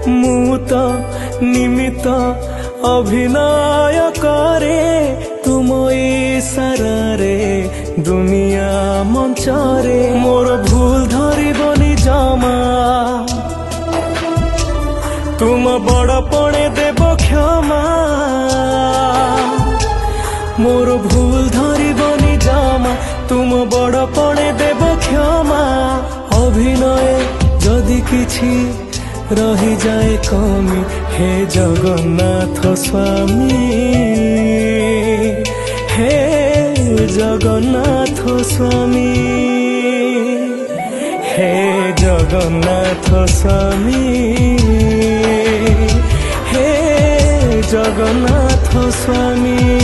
ମୁଁ ତ ନିମିତ ଅଭିନୟ କରେ ତୁମ ଇଶାରାରେ ଦୁନିଆ ମଞ୍ଚରେ। ମୋର ଭୁଲ ଧରିବନି ଜମା, ତୁମ ବଡ଼ପଣେ ଦେବ କ୍ଷମା। ମୋର ଭୁଲ ଧରିବନି ଜମା, ତୁମ ବଡ଼ପଣେ ଦେବ କ୍ଷମା। ଅଭିନୟ ଯଦି କିଛି ରହିଯାଏ କମି, हे जगन्नाथ स्वामी, हे जगन्नाथ स्वामी, हे जगन्नाथ स्वामी, हे जगन्नाथ स्वामी।